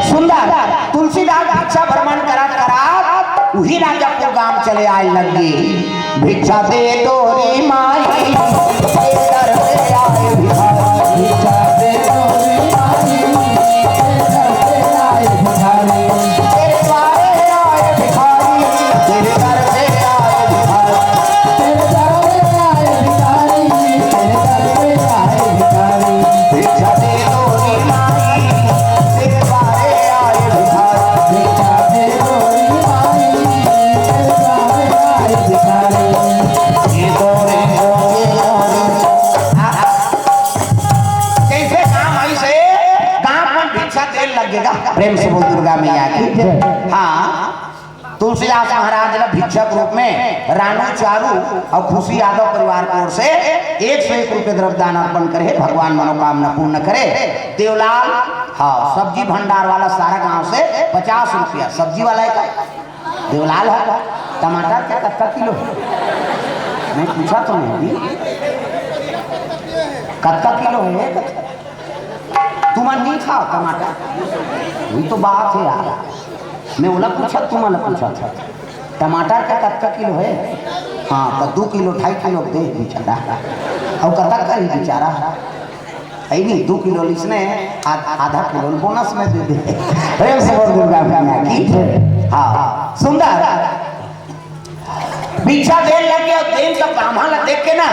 सुंदर तुलसीदास भिक्षा भ्रमण करत करत वही राजापुर गांव चले आए लगे। भिक्षा दे दो रे माई दर पे आए भिखारी, भिक्षा दे दो रे माई दर पे आए भिखारी, तेरे द्वारे आए भिखारी, तेरे दर पे आए भिखारी, तेरे दर पे आए भिखारी, तेरे दर पे आए भिखारी। भिक्षा दे दो रे माई तेरे द्वारे आए भिखारी, भिक्षा दे दो रे माई तेरे द्वारे आए भिखारी। ये दोरे कैसे काम ऐसे गांव में भिक्षा देने लगेगा। प्रेम से बोल दुर्गा मैया की। हाँ, तुलसीदास महाराज ने भिक्षक रूप में रानू चारू और खुशी यादव परिवार की ओर से 101 रुपये द्रव्य दान अर्पण करे, भगवान मनोकामना पूर्ण करे। देवलाल हाँ सब्जी भंडार वाला सारा गांव से 50 रुपया, सब्जी वाला है देवलाल है। टमाटर क्या कत्ता किलो मैं पूछा तो नहीं, कत्ता किलो है? तुम नहीं खाओ टमाटर, वही तो बात है यार। मैं बोला पूछा, तुम्हारा पूछा था टमाटर का कत्ता किलो है? हाँ तो 2 किलो 2.5 किलो दे बेचारा, और कत्ता का ही बेचारा है नहीं 2 किलो इसने आधा किलो बोनस में दे दे। प्रेम से बोल दुर्गा मैया की। हाँ सुंदर भिक्षा देने लगे और देन का ब्राह्मण देख के ना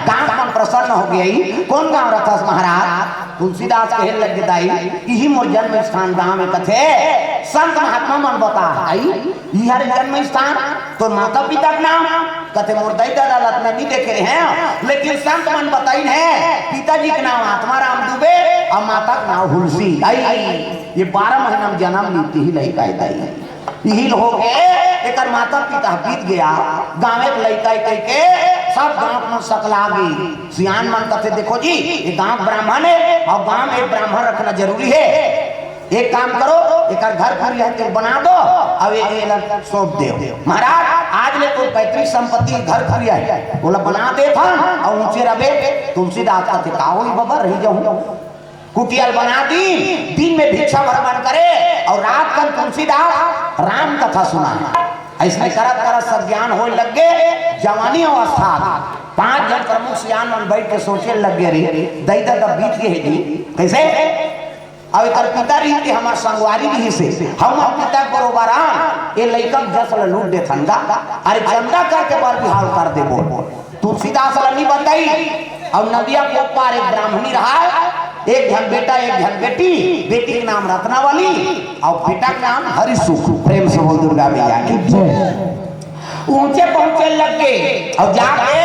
गांव मन प्रसन्न हो गई। कौन गांव रहा महाराज? तुलसीदास कहे लग दाई यही मोर जन्म स्थान गांव में कथे संत महात्मा मन बता आई यह जन्म स्थान तो माता पिता का नाम कथे मोर दाई दादा लत में नहीं देखे रहे हैं, लेकिन संत मन बताई है पिताजी का नाम आत्माराम दुबे और माता का नाम हुलसी। आई ये 12 महीना में जन्म लीती ही लड़का यही हो गए। एक माता पिता बीत गया, गाँव एक लड़का के सब गांव में सकला गई। सियान मन कहते देखो जी ये गांव ब्राह्मण है और गांव में एक ब्राह्मण रखना जरूरी है। एक काम करो एक घर खरी है तो बना दो और ये सौंप दो। महाराज आज ले कोई पैतृक संपत्ति घर खरी है बोला बना दे था और ऊंचे रवे। तुलसीदास कहते काओ बाबा रही जाऊं कुटियाल बना दी, दिन में भिक्षा भ्रमण करे और रात का तुलसीदास राम कथा सुना। ऐसे करत करत सब ज्ञान हो लग गए। जवानी अवस्था 5 जन प्रमुख सियान मन बैठ के सोचे लग गए रे दई दादा बीत गए जी कैसे। अब एक पिता रही कि हमार संगवारी रही से हम पिता बरोबर ये लड़का 10 लूट दे थंगा अरे चंदा करके बार बिहार कर दे बोल। तुलसीदास नहीं बताई और नदिया के पार एक ब्राह्मणी रहा, एक धन बेटा एक धन बेटी, बेटी का नाम रत्नावली और बेटा का नाम हरिसुख। प्रेम से बोल दुर्गा मैया की। ऊंचे पहुंचे लग गए और जाके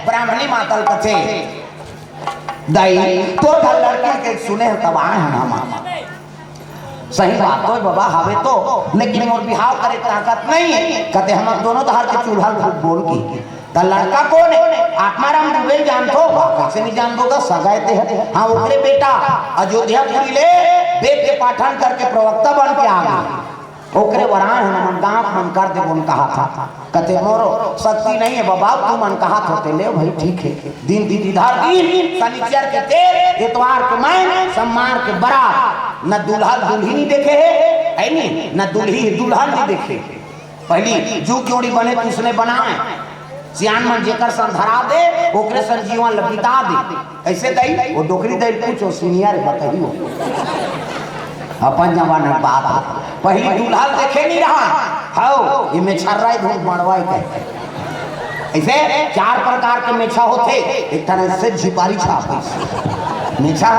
ब्राह्मणी मातल कथे दाई तो लड़के के सुने तब आए हैं हम। सही बात हो बाबा हवे तो, लेकिन मोर बिहाव करे ताकत नहीं कहते हम दोनों धार के चूल्हा बोल की तो लड़का कौन है? आत्माराम दुबे जानते हो? कैसे नहीं जान दोगा सगाते हैं। हाँ ओकरे बेटा अयोध्यापुरी ले वेद के पाठन करके प्रवक्ता बन के आ गए। ओकरे वरान हम गांव मन कर दे बोल कहा था कहते मोरो शक्ति नहीं है बाबा तू मन कहा होते ले भाई ठीक है। दिन दीदार दिन शनिचर के तेल इतवार के मैं सम्मार के बरात न दूल्हा दुल्हनी देखे है नहीं न दुल्ही दुल्हन नहीं देखे। पहली जू क्योड़ी बने तो उसने बनाए सियान मन जेकर संधरा दे ओकरे सर जीवन लपिता दे। ऐसे दई वो डोकरी दई पूछो सीनियर बताइयो अपन जमाना बात पहली दूल्हा देखे नहीं रहा हाओ ये मेछर्राई धूप मड़वाई के। ऐसे 4 प्रकार के मेछा होते एक तरह से झिपारी छाप मेछा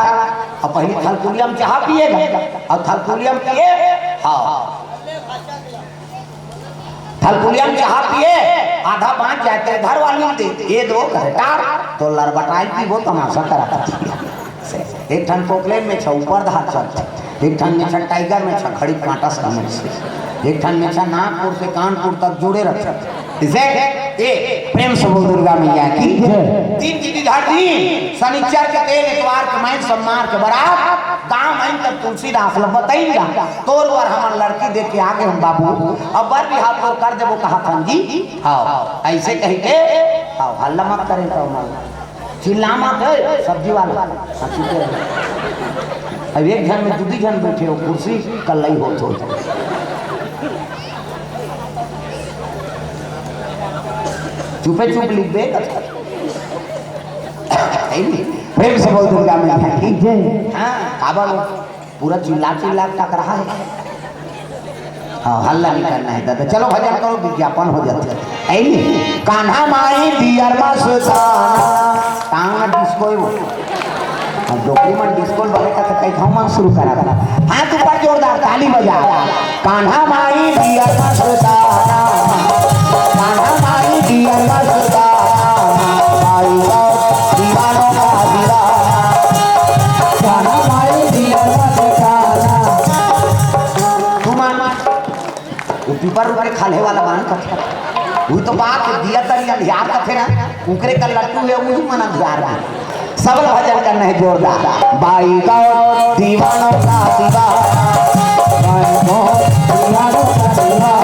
और पहली थलकुलियम चाह पिएगा और थलकुलियम पिए हाँ थलकुलियम चाह पिए आधा बांध जाते घर वाली दे ये दो घटार तो लड़बटाई की वो तमाशा करा। एक ठन पोकलेन में ऊपर धार चलते, एक ठन में टाइगर में खड़ी कांटा सामने से, एक ठन में नागपुर से कानपुर तक जुड़े रखते। इसे ए प्रेम से बोल दुर्गा मैया की। दिन की दिन शनिचर के तेल इतवार के मैं सम्मार के बरात गांव में तब तुलसीदास लो बताइएगा तोर वर हमार लड़की देख के आगे हम बाबू अब बर भी हाथ तोड़ कर दे वो कहा था जी हाँ ऐसे कह के हाँ हल्ला मत करे तो चिल्ला मत सब्जी वाला अब एक जन में दूसरी जन बैठे हो कुर्सी कल ही हो चुपे चुप लिख दे प्रेम से बोल दुर्गा मैया की जय। हाँ काबा पूरा चिल्ला चिल्ला तक रहा है। हाँ हल्ला नहीं करना है दादा। चलो भजन करो विज्ञापन हो जाते हैं। कान्हा माई दियर मस्ताना टांग डिस्को वो डोकरी में डिस्को वाले का तो कई घाव शुरू करा था। हाथ ऊपर जोरदार ताली बजा। कान्हा माई दियर मस्ताना कान्हा माई दियर मस्ताना आई गो दीवानों का दीवाना कान्हा माई दियर मस्ताना वो पीपर ऊपर खाले वाला मान का वो तो बात दिया तरिया ध्यान का थे ना उकरे का लट्टू है वो मना ध्यान का सबल भजन करना है जोरदार। बाई गो दीवानों का दीवाना बाई गो दीवानों का दीवाना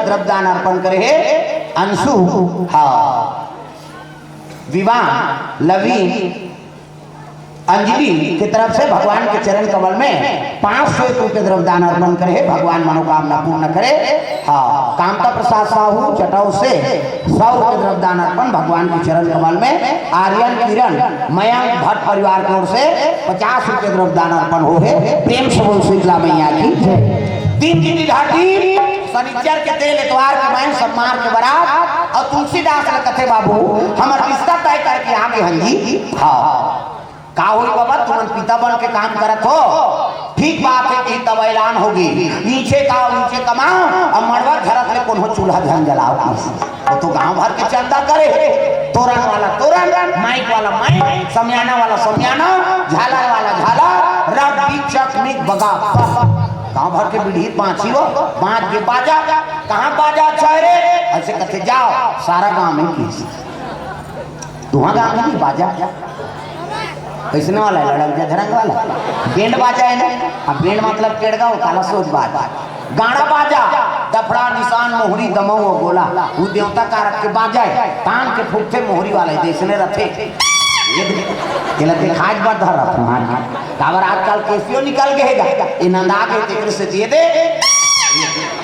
द्रव्यदान अर्पण करे है अंशु। हाँ विवाह लवीन अंजलि की तरफ से भगवान के चरण कमल में 500 रुपये द्रव्यदान अर्पण करे है। भगवान मनोकामना पूर्ण करे। हाँ कामता प्रसाद साहू चटाऊ से 100 रुपये द्रव्यदान अर्पण भगवान के चरण कमल में। आर्यन किरण मयंक भट्ट परिवार की ओर से 50 रुपये द्रव्यदान अर्पण हो है। प्रेम से बोल शीतला मैया की दिन की घाटी शनिचर के तेल इतवार के मैं सम्मान के बरात और तुलसीदास ने कथे बाबू हमार रिश्ता तय करके आगे हंजी। हाँ का हो बाबा तुम पिता बन के काम करत हो ठीक बात है कि तब ऐलान होगी नीचे का नीचे कमाओ और मड़वा घरत ले कौन हो चूल्हा धन जलाओ तो गांव भर के चंदा करे। तोरण वाला तोरण माइक वाला माइक समियाना वाला समियाना झालर वाला झालर रब दीक्षक मिक बगा गांव भर के बीड़ी पांची वो बाज के बाजा कहाँ बाजा अच्छा रे ऐसे कहते जाओ सारा गांव में की तुम्हारा गांव में बाजा कैसे वाला है लड़क धरंग वाला बैंड बाजा है ना। अब बैंड मतलब केड़गा वो काला सोच बाज गाड़ा बाजा दफड़ा निशान मोहरी दमो गोला वो देवता का रख के बाजा है तान के फूकते मोहरी वाले देशने रथे खाज बात धर काबर आजकल केसियो निकल गएगा ये नंदा के तेरे से दे दे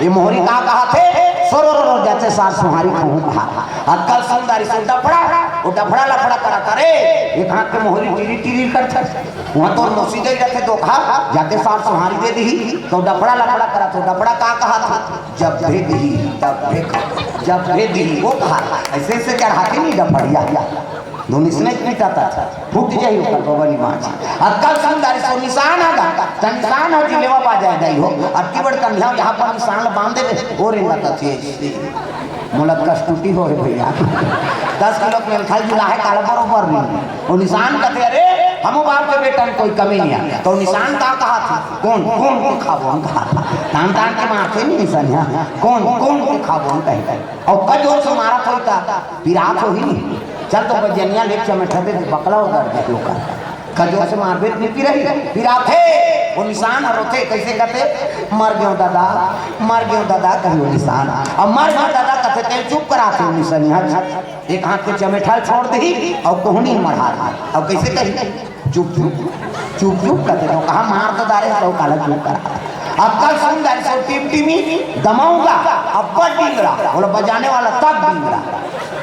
ये मोहरी का कहा थे सोरो रो जैसे सार सुहारी कहूं कहा आजकल सुंदरी से डफड़ा वो डफड़ा लफड़ा करा करे एक हाथ के मोहरी टीरी टीरी करते वहां तो नसीदे रहते तो कहा जाते सार सुहारी दे दी तो डफड़ा लफड़ा करा तो डफड़ा का कहा था जब भेद दी तब जब भेद दी वो कहा ऐसे से चढ़ाते नहीं डफड़िया दोनों इसमें मिटाता था फूट जाइए ऊपर भगवानी माँ अक्कल सुंदरी सो निशान आगा निशान हो जिलेवा पा जाए दाई हो अक्की बड़ कन्या यहाँ पर निशान बांध दे और इनका थे मुलक कष्टुटी हो है भैया 10 किलो मेल खाई जुला है काला बरोबर नहीं वो निशान कहते अरे हम बाप के बेटा में कोई कमी नहीं आ तो निशान का कहा था कौन कौन को खाबो हम कहा तान तान के मारते नहीं निशान कौन कौन को खाबो हम कहे और कजोर से मारा कोई का पिरात हो ही नहीं चल तो बजनिया लेके चमटा दे बकला उधर दे लोग कजो से मारबेट नहीं पी रही फिर आप थे वो निशान रोते कैसे कहते मर गयो दादा कहीं वो निशान और मर गयो दादा कहते तेल चुप कराते वो निशान एक हाथ के चमेठा छोड़ दी और कोहनी मढ़ा और कैसे कही चुप चुप चुप चुप कहते तो कहा मार तो दारे तो काला चुप करा अब कल सुंदर सो टिमटिमी दमाऊंगा अब बड़ डिंगरा बोला बजाने वाला तब डिंगरा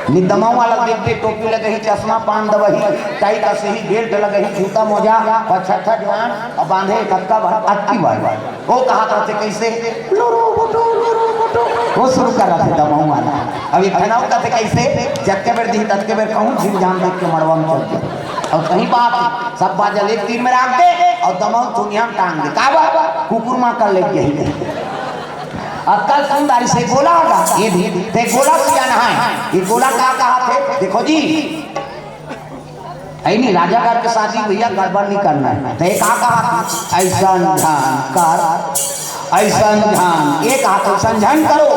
निदमाओं वाला देखते टोपी लगे ही चश्मा पान दबही टाई का सही बेल्ट लगे ही जूता मोजा और छठा जवान और बांधे कक्का भर अटकी बार वो कहा करते कैसे वो शुरू कर रहा थे दमाऊं वाला अभी खनाऊ कहते कैसे जक्के बेर दी तक्के बेर कहूँ झील जान देख के मड़वा में चलते और कहीं बात सब बाजल एक तीर में रख दे और दमाऊं दुनिया में टांग दे का कुकुर माँ कर ले यही अक्कल सुंदरी से गोला होगा ये भी थे गोला किया ना है ये गोला कहा थे देखो जी नहीं राजा घर के शादी भैया गड़बड़ नहीं करना है तो कहा ऐसा कर ऐसा ध्यान एक हाथ ऐसा ध्यान करो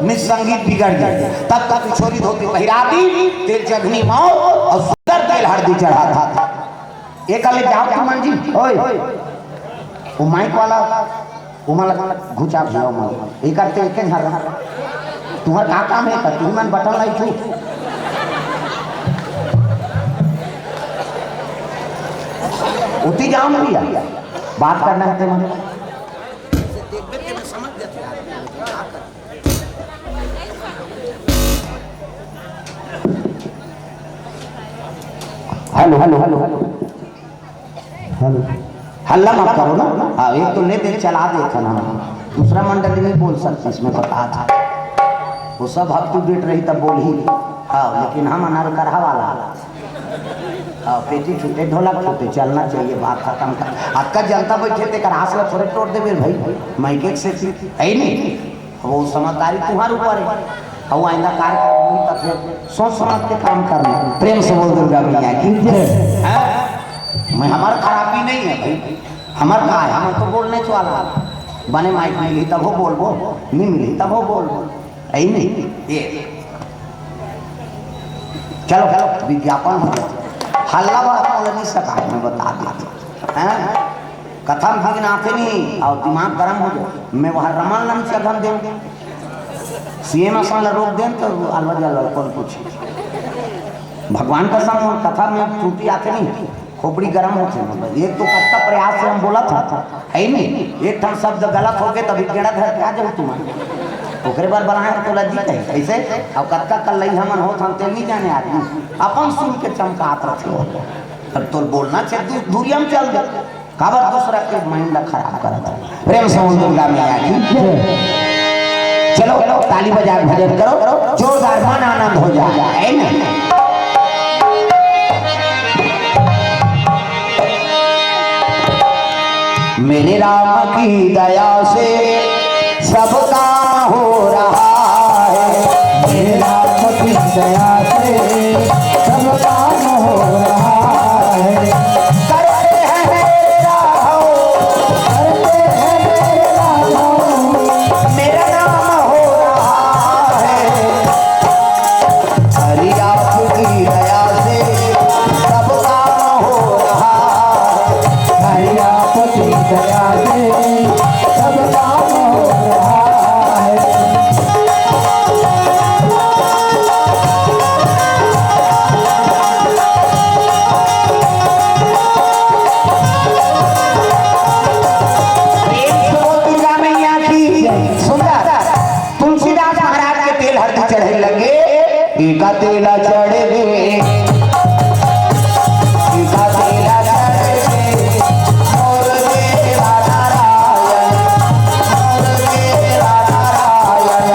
निसंगीत बिगड़ जाए। तब तक छोरी धोती पहिराती तेल चखनी माओ और सुंदर तेल हल्दी चढ़ा था। एक ले जाओ तुम मंजी ओए वो माइक वाला वो मला घुचा भियो मन एक करते एक झर तुम्हार का काम है कर तुम मन बटन लाई तू उती जाओ भैया बात करना है तुम hello hello hello hello hello हल्ला मत करो ना। हाँ एक तो ले दे चला दे खाना दूसरा मंडली नहीं बोल सकती इसमें बता था वो सब अप टू डेट रही तब बोल ही। हाँ लेकिन हम अनार करहा वाला हाँ पेटी छूटे ढोलक छूटे चलना चाहिए बात खत्म कर। आपका जनता बैठे थे कर हाथ थोड़े तोड़ दे भाई माइक से है नहीं वो समझदारी तुम्हारे ऊपर है। वो आइंदा कार्य सोच समझ के काम करना प्रेम से बोल दुर्गा भैया की मैं हमारा खराबी नहीं है भाई हमारा कहा है हम तो बोलने वाला बने माइक मिली तब वो बोल बो नहीं मिली तब वो बोल बो यही नहीं ये चलो चलो विज्ञापन हो जाए हल्ला वाला बोल नहीं सका मैं बता देता हैं कथम भगनाथे नहीं और दिमाग गर्म हो जाए मैं वहाँ रमन लम से धन देंगे सीएम असल रोक दें तो अलग कौन पूछे भगवान का संग कथा में त्रुटि आते नहीं खोपड़ी गर्म होते एक तो कत्ता प्रयास से हम बोला था है नहीं एक ठन शब्द गलत हो गए तभी केड़ा धर के आ जाओ तुम्हारे ओकरे बार बनाए तो लज्जित है ऐसे अब कत्ता कल लई हमन हो हम ते नहीं जाने आदमी अपन सुन के चमकात रखे अब तो बोलना चाहिए दूरिया में चल दे काबर दूसरा के माइंड खराब करता प्रेम से दुर्गा मैया की चलो ताली बजा भजन करो जोरदार मन आनंद हो जाए है ना। मेरे राम की दया से सब काम हो रहा है मेरे राम की दया से सब काम हो रहा है करते हैं मेरे राम करते हैं मेरे राम मेरा नाम हो रहा है हरि आपकी दया से सब काम हो रहा है हरि आपकी दया से सब काम हो रहा है। दुर्गा मैया की सुंदर तुलसीदास महाराज के तेल हल्दी चढ़े लगे एका तेला चढ़े गे एका तेला चढ़े गे मोर देवा नारायण मोर देवा नारायण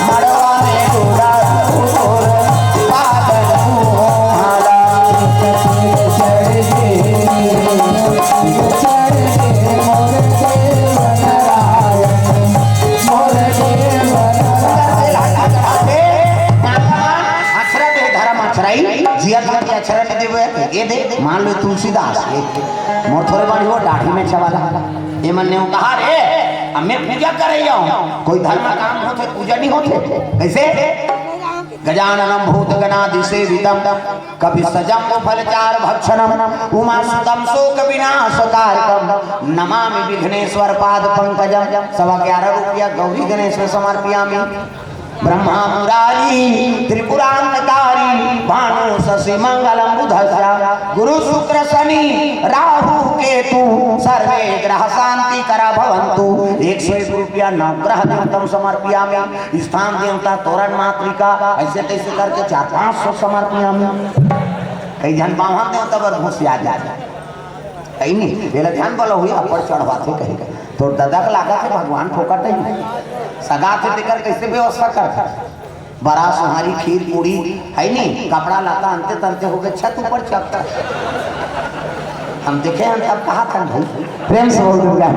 मड़वा में गोरा मोर बादल तुम्हारा चढ़े गे चढ़े गे मोर देवा नारायण मोर देवा अक्षर नहीं देवे ये दे मान लो तुलसीदास मोर थोड़े बड़ी हो दाढ़ी में छवाला ये मन ने कहा रे मैं पूजा कर रही हूँ कोई धर्म काम होते पूजा नहीं होते कैसे गजाननम भूत गणादि सेवितम कपि सजम फलचार भक्षणम उमा सुतम शोक विनाशकारकम नमामि विघ्नेश्वर पाद पंकजम 11.5 रुपया गौरी गणेश में समर्पयामि ब्रह्मा मुरारी त्रिपुरांतकारी भानु शशि मंगलम बुधस्रा गुरु शुक्र शनि राहु केतु सर्वे ग्रह शांति करा भवन्तु 101 रुपया नवग्रह देवतम समर्पयामि स्थान देवता तोरण मातृका ऐसे तैसे करके 400-500 समर्पयामि कई जन बाहन देवता पर घुसिया जाए कहीं नहीं पहले ध्यान बोलो हुई ऊपर चढ़वाते कहीं तो दादा का लागा थे भगवान ठोकर नहीं सगा थे देकर कैसे व्यवस्था करता बड़ा सुहारी खीर पूरी है नहीं कपड़ा लाता अंते तंते हो गए छत ऊपर चढ़ता हम देखे हम तब कहा था भाई प्रेम से बोल दूंगा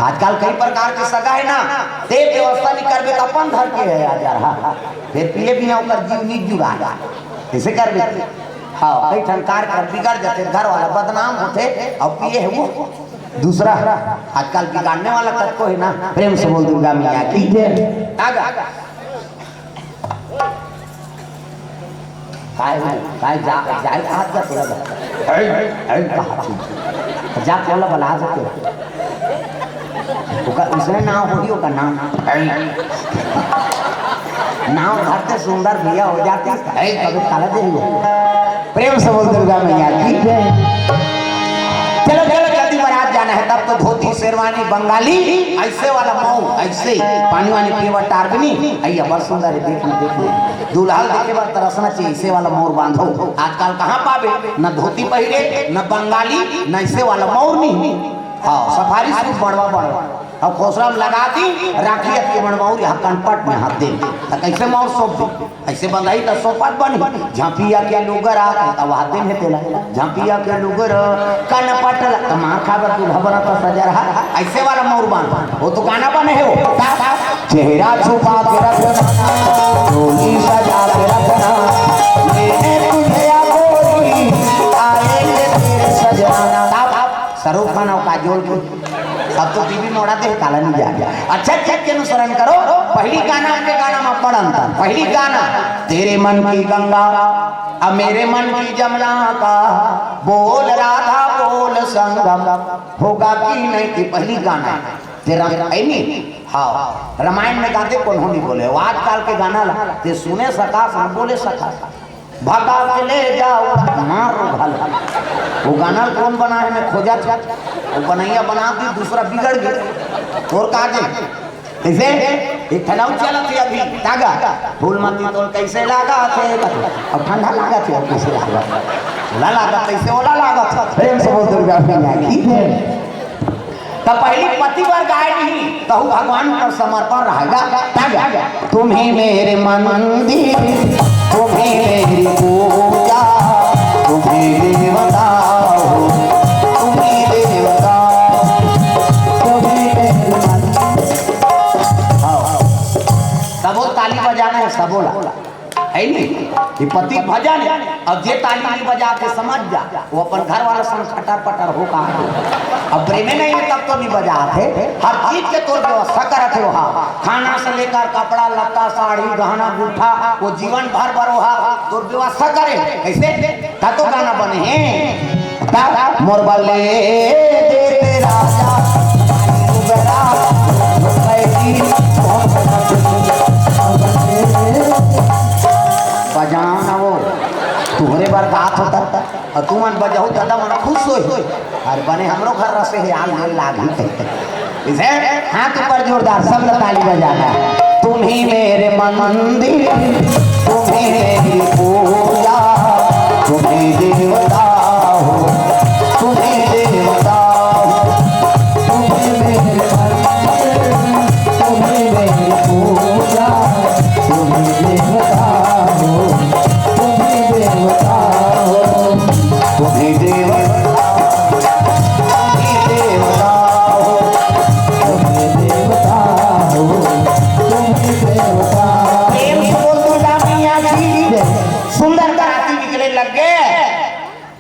आजकल कई प्रकार के सगा है ना ते व्यवस्था नहीं करबे तो अपन धर के है जा रहा फिर पिए बिना ओकर जीव नहीं जुड़ा कैसे करबे हाँ कई ठनकार कर बिगड़ जाते घर वाला बदनाम होते और पिए है वो दूसरा आजकल बिगाड़ने वाला तत्व है ना, प्रेम से बोल दुर्गा मैया की जय। आगा काय जाए हाथ जा तेरा जा कोला बला सकते उसने नाम होगी का नाम घर से सुंदर भैया हो जाती है कभी काला दे। प्रेम से बोल दुर्गा मैया की जय। चलो चलो जल्दी बारात जाना है, तब तो धोती शेरवानी बंगाली ऐसे वाला मऊ ऐसे पानी वानी पीवा टारगनी अय्या बड़ सुंदर है देखने देखने दुल्हा देखे बार तरसना चाहिए ऐसे वाला मोर बांधो। आजकल कहाँ पावे न धोती पहरे न बंगाली न ऐसे वाला मोर नहीं। हाँ सफारी सूट बढ़वा बढ़वा अब खोसरा में लगा दी राखी के बनवाऊ यहाँ कनपट में हाथ दे कैसे मोर सोप दे ऐसे बंधाई तो सोपट बनी झांपिया के लुगर आ तब हाथ दे में तेला झांपिया के लुगर कनपट तो मार खाकर तू भवना तो सजा रहा ऐसे वाला मोर बांध वो तो गाना बने है वो चेहरा छुपा के रखना डोली सजा के रखना मैंने तुझे गोरी आएंगे तेरे सजना सरूप खाना काजोल को अब तो टीवी में उड़ाते हैं काला नहीं जा गया। अच्छा चेक के अनुसरण करो पहली गाना के गाना में बड़ा अंतर। पहली गाना तेरे मन की गंगा अब मेरे मन की जमुना का बोल राधा बोल संगम होगा कि नहीं की पहली गाना तेरा नहीं। हाँ रामायण में गाते कौन नहीं बोले वो आजकल के गाना ते सुने सका हम बोले सका भगा के ले जाओ मारो भला वो गाना कौन बना है मैं खोजा था वो बनैया बना दी दूसरा बिगड़ गया और कहा कैसे एक ठंडाऊ चला थी अभी तागा फूल मती तो कैसे लगा थे अब ठंडा लगा थे अब कैसे लगा ला लगा कैसे ओला लगा था प्रेम से बोल दुर्गा मैया की जय। तब पहली पति पर गाय नहीं तो भगवान पर समर्पण रहेगा तागा तुम्ही मेरे मंदिर तुम्ही मेरी पूजा तुम्ही देवता हो तुम्ही देवता तुम्ही मेरी सब ताली बजाना है सबोला है नहीं कि पति भजन अब जे ताली नहीं बजा के समझ जा वो अपन घर वाला संग खटर पटर हो कहा अब प्रेम नहीं है तब तो नहीं बजाते हर चीज के तौर व्यवस्था करते हो। हाँ खाना से लेकर कपड़ा लत्ता साड़ी गहना गुठा वो जीवन भर बरोहा तो व्यवस्था करे ऐसे तो गाना बने हैं मोर बल्ले दे राजा बजाना वो तुम्हारे बार बात होता और तुम मन बजाओ दादा मन खुश हो और बने हमरो घर रसे है आल में लागी इसे हाथ ऊपर जोरदार सब ताली बजाना तुम ही मेरे मंदिर तुम ही मेरी पूजा तुम ही देवता हो तुम ही देवता हो तुम ही मेरे मंदिर तुम ही मेरी पूजा तुम ही देवता हो तुम ही देवता हो तुम ही देवता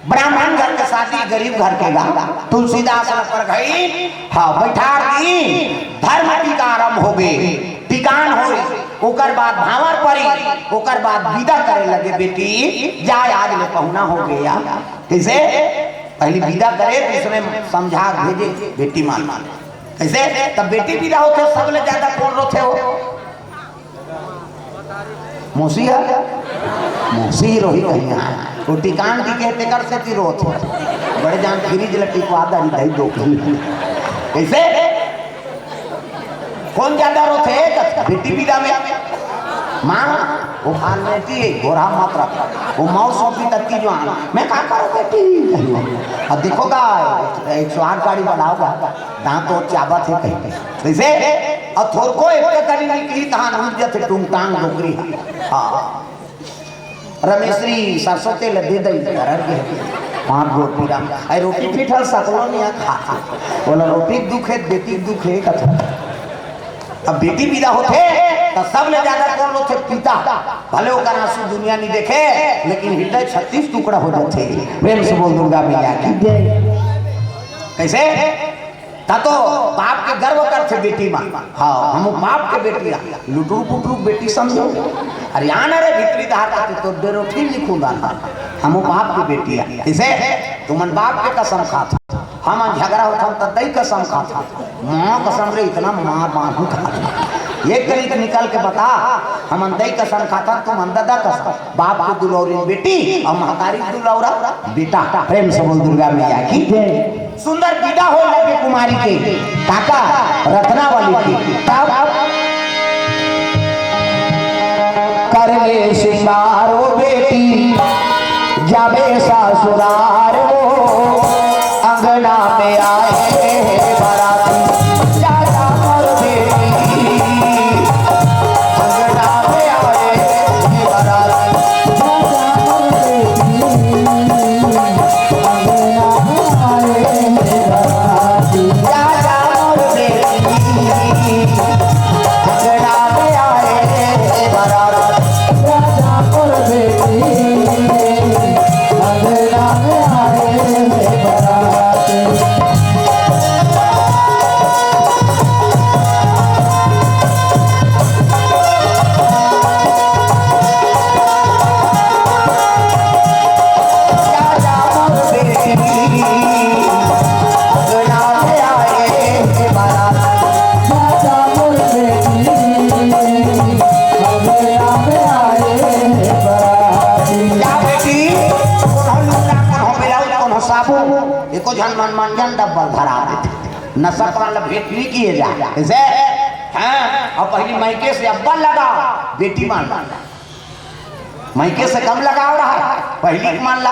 ब्राह्मण घर के शादी गरीब घर के गा तुलसीदास पर गई हाँ बैठा दी धर्म टीका आरंभ हो गए टिकान हो ओकर बाद भावर पड़ी ओकर बाद विदा करे लगे बेटी जाए आज में पहुना हो गया कैसे पहली विदा करे तो इसमें समझा भेजे बेटी मान कैसे तब बेटी विदा होते सबले ज्यादा कौन रोते हो मौसी है मौसी रोही कहीं वो टिकान की कहते कर से ती रोत बड़े जान फ्रिज लटी को आधा दही दो कैसे कौन ज्यादा रोते है बेटी विदा में माँ वो खान बेटी गोरा मात्रा वो मौ सौंपी तत्ती जो आना मैं कहा करो बेटी अब देखोगा 108 गाड़ी बढ़ाओगा दांत तो चाबत है कहीं वैसे अब थोड़ को एक करी निकली तहां उलझत टूंग टांग नौकरी हाँ रमेश्री सरसों तेल दे दई घर के 5 रोटी राम आई रोटी पीठल सकलो नहीं खा बोला रोटी दुख है बेटी दुख है कथा अब बेटी विदा होते तो सब ले ज्यादा कौन लोग थे पिता भले वो आंसू दुनिया नहीं देखे लेकिन हृदय 36 टुकड़ा हो जाते प्रेम से बोल दुर्गा मैया की कैसे तो बाप के गर्व करते बेटी माँ। हाँ हम बाप के बेटिया लुटरू पुटरू बेटी समझो। अरे आना रे भीतरी धार करते तो डेरोठी लिखूंगा हम बाप की बेटिया। इसे तुमन बाप के कसम खाता हम झगड़ा होता तो दई कसम खाता माँ कसम रे इतना मार मारू खा एक तरीके निकल के बता हम दई कसम खाता तुम अंदर कसम बाप की दुलौरी बेटी और महकारी दुलौरा बेटा। प्रेम से बोल दुर्गा मैया की सुंदर विदा हो लगे कुमारी के काका रत्नावली की कर ले सिंगारो बेटी जावे ससुरार वो अंगना में आए बाराती जाजा मोर बेटी अंगना में आए बाराती जाजा मोर बेटी अंगना में आए बाराती जाजा मोर बेटी अंगना में आए बाराती जाजा मोर बेटी अंगना में आए बाराती। मनमंजन डब्बल धरा देते नशा पर भेंट नहीं किए जा और पहली मायके से अब्बल लगा बेटी मान मायके से कम लगाव रहा पहली मान ला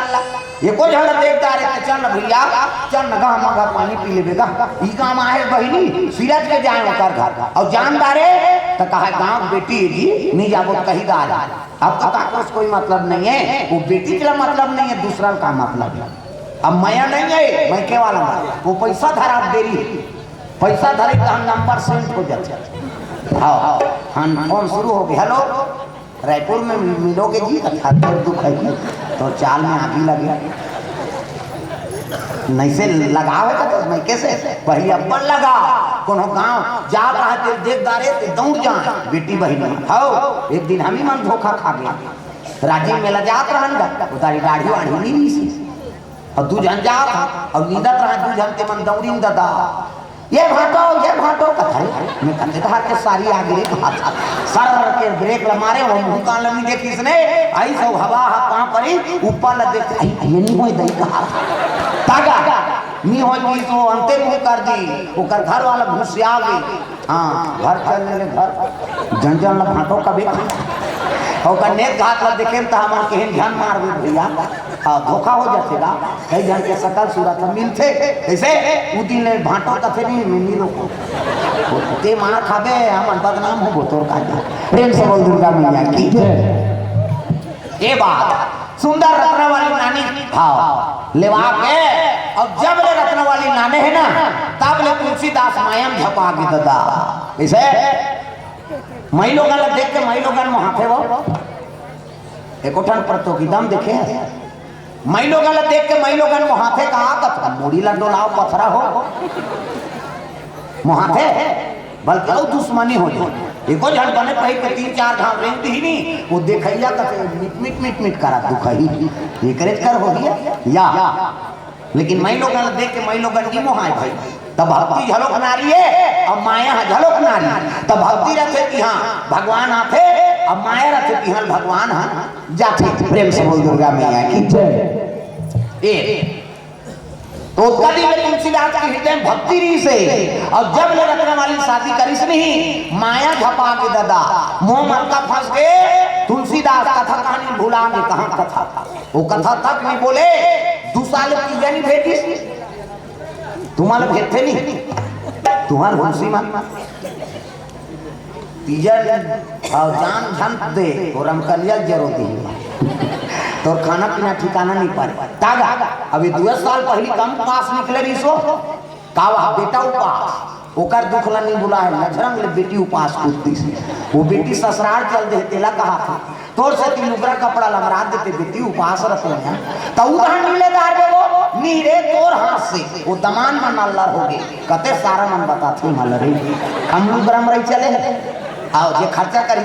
एको झगड़ा देखता रहे चल भैया चल न मगा पानी पी लेबेगा ई काम आए बहिनी सीरज के जाए ओकर घर और जानदारे तो कहा गांव बेटी जी नहीं जाबो कहीं दार अब तो काकोस कोई मतलब नहीं है वो बेटी का मतलब नहीं है दूसरा का मतलब है। अब माया नहीं है मैके वाला वो पैसा धरा देरी पैसा धरे तो हम नंबर सेंट हो जाते। हाँ हाँ फोन शुरू हो गया। हेलो रायपुर में मिलोगे जी अच्छा दुख है तो चाल में आगे लगे नहीं से लगावे का तो मैके से पहले अब्बल लगा कोनो गांव जा रहा थे देख दारे ते दौड़ जा बेटी बहनी हाँ एक दिन हम ही मन धोखा खा गया राजीव मेला जात रहन उतारी गाड़ी वाड़ी नहीं सी और दू जन जा और नींदत रहा दू जन ते मन दौड़ी दादा ये भाटो कथा मैं कंधे धार के सारी आगे भाषा सर के ब्रेक मारे वो मुंह कान लमी देख इसने आई सब हवा कहां पड़ी ऊपर ल देख आई ये नहीं होई दई कहा तागा नहीं होई की तो अंते मुंह कर दी ओकर घर वाला घुसिया गई। हां घर चलने ले घर जंजन ल भाटो का भी और नेक घाट ला देखे तो हम केहन ध्यान मार दे भैया धोखा हो जातेगा कई जन के सकल सूरत मिलते ऐसे उ दिन भाटो कथे नहीं मिली लोग ते मार खाबे हम बदनाम हो तोर का प्रेम से बोल दुर्गा मैया की ये बात सुंदर रत्नावली नानी हाँ लेवा के और जब ले रत्नावली नाने है ना तब ले तुलसीदास मायम झपा के दादा ऐसे मई लोग देख के मई लोग हाथे वो एक प्रतियोगिता देखे मई लोग देख के मई लोग हाथे कहा मुड़ी ला डोलाओ पथरा हो मुहाथे बल्कि वो दुश्मनी हो जाए एको झट बने पही के 3-4 घाव रेंग ही नहीं वो देखैया कते मिट करा दुखई ये करे कर हो गया या लेकिन मई लोग देख के मई लोग की मोहाय भाई तब भक्ति झलोक नारी है और माया झलोक नारी तब भक्ति रखे कि हाँ भगवान आते अब माया रखे कि हाँ भगवान हाँ जाते। प्रेम से बोल दुर्गा मैया की जय। तो कभी में तुलसीदास के हृदय में भक्ति रही से और जब ले रत्नावली शादी करिस नहीं माया झपा के दादा मोह मत का फंस के तुलसीदास कथा कहानी भुला में कहां कथा वो कथा तक नहीं बोले 2 साल की जानी भेटी तुम्हारे भेटे नहीं तुम्हार हुंसी मत तीजर और जान झंट दे और रमकलिया जरूर दी तो खाना पीना ठिकाना नहीं पाए तागा अभी 2 साल पहली कम पास निकले रिसो कावा बेटा उपास ओकर दुख ला नहीं बुला है नजरंग ले बेटी उपास कुत्ती से वो बेटी ससुराल चल दे तेला कहा था तोर से 3 लुगरा कपड़ा लमरा देते बेटी उपास रखो तो उधर मिले दार दे वो नीरे तोर हाथ से वो दमान मन अल्लाह हो गए कते सारा मन बताते माल रे हम लोग ब्रह्म रही चले आओ जे खर्चा करी